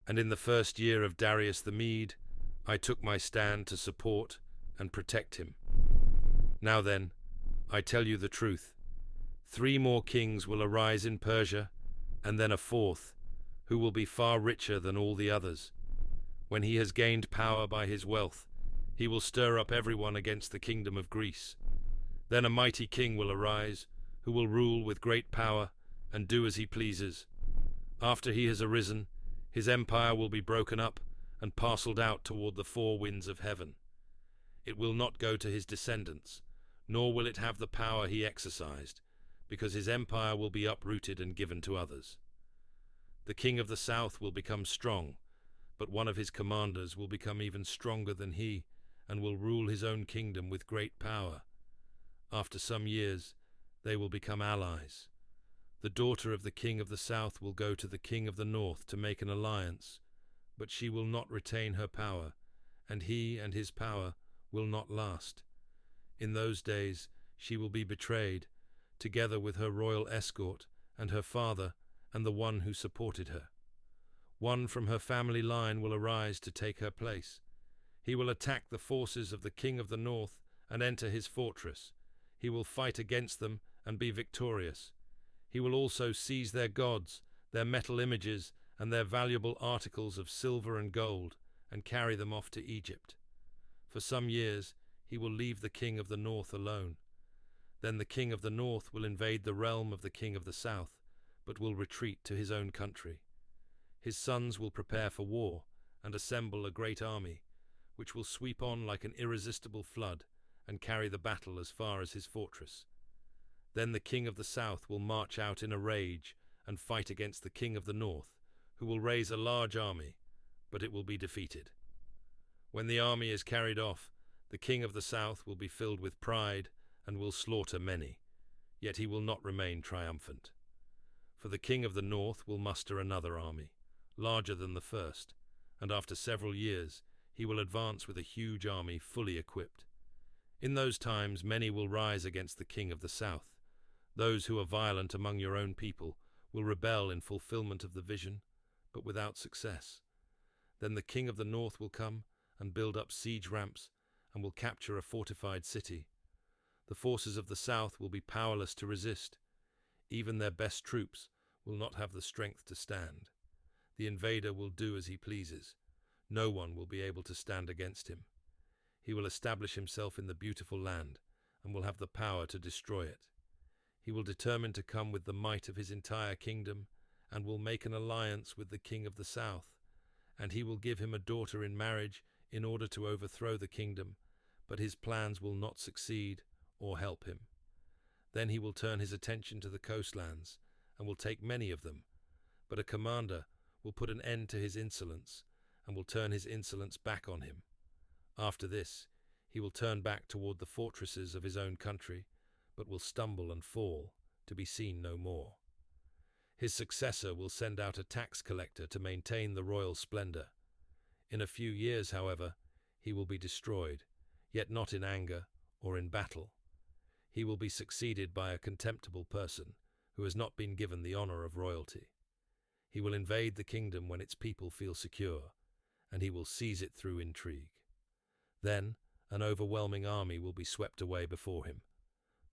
And in the first year of Darius the Mede, I took my stand to support and protect him. Now then, I tell you the truth. 3 more kings will arise in Persia, and then a 4th, who will be far richer than all the others. When he has gained power by his wealth, he will stir up everyone against the kingdom of Greece. Then a mighty king will arise, who will rule with great power and do as he pleases. After he has arisen, his empire will be broken up and parceled out toward the 4 winds of heaven. It will not go to his descendants, nor will it have the power he exercised, because his empire will be uprooted and given to others. The king of the south will become strong, but one of his commanders will become even stronger than he, and will rule his own kingdom with great power. After some years, they will become allies. The daughter of the king of the south will go to the king of the north to make an alliance, but she will not retain her power, and he and his power will not last. In those days she will be betrayed, together with her royal escort and her father and the one who supported her. One from her family line will arise to take her place. He will attack the forces of the king of the north and enter his fortress. He will fight against them and be victorious. He will also seize their gods, their metal images, and their valuable articles of silver and gold, and carry them off to Egypt. For some years he will leave the king of the north alone. Then the king of the north will invade the realm of the king of the south, but will retreat to his own country. His sons will prepare for war and assemble a great army, which will sweep on like an irresistible flood and carry the battle as far as his fortress. Then the king of the south will march out in a rage and fight against the king of the north, who will raise a large army, but it will be defeated. When the army is carried off, the king of the south will be filled with pride and will slaughter many, yet he will not remain triumphant. For the king of the north will muster another army, larger than the first, and after several years he will advance with a huge army fully equipped. In those times many will rise against the king of the south. Those who are violent among your own people will rebel in fulfillment of the vision, but without success. Then the king of the north will come and build up siege ramps and will capture a fortified city. The forces of the south will be powerless to resist. Even their best troops will not have the strength to stand. The invader will do as he pleases. No one will be able to stand against him. He will establish himself in the beautiful land and will have the power to destroy it. He will determine to come with the might of his entire kingdom and will make an alliance with the king of the south, and he will give him a daughter in marriage in order to overthrow the kingdom, but his plans will not succeed or help him. Then he will turn his attention to the coastlands and will take many of them, but a commander will put an end to his insolence and will turn his insolence back on him. After this, he will turn back toward the fortresses of his own country, but will stumble and fall, to be seen no more. His successor will send out a tax collector to maintain the royal splendor. In a few years, however, he will be destroyed, yet not in anger or in battle. He will be succeeded by a contemptible person who has not been given the honor of royalty. He will invade the kingdom when its people feel secure, and he will seize it through intrigue. Then an overwhelming army will be swept away before him.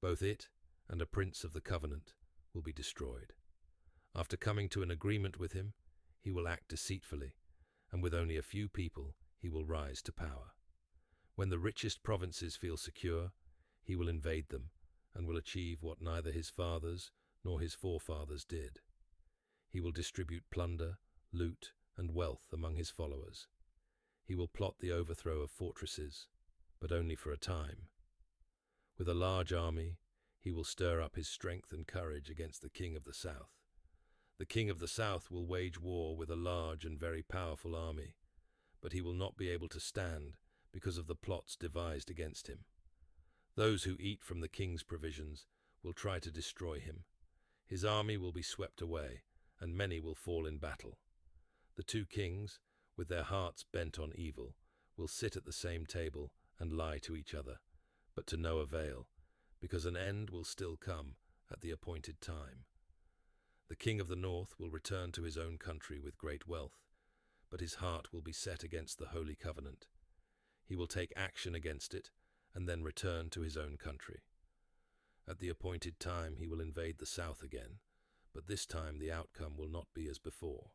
Both it and a prince of the covenant will be destroyed. After coming to an agreement with him, he will act deceitfully, and with only a few people he will rise to power. When the richest provinces feel secure, he will invade them, and will achieve what neither his fathers nor his forefathers did. He will distribute plunder, loot, and wealth among his followers. He will plot the overthrow of fortresses, but only for a time. With a large army, he will stir up his strength and courage against the king of the south. The king of the south will wage war with a large and very powerful army, but he will not be able to stand because of the plots devised against him. Those who eat from the king's provisions will try to destroy him. His army will be swept away, and many will fall in battle. The 2 kings, with their hearts bent on evil, will sit at the same table and lie to each other, but to no avail, because an end will still come at the appointed time. The king of the north will return to his own country with great wealth, but his heart will be set against the Holy Covenant. He will take action against it and then return to his own country. At the appointed time he will invade the south again, but this time the outcome will not be as before.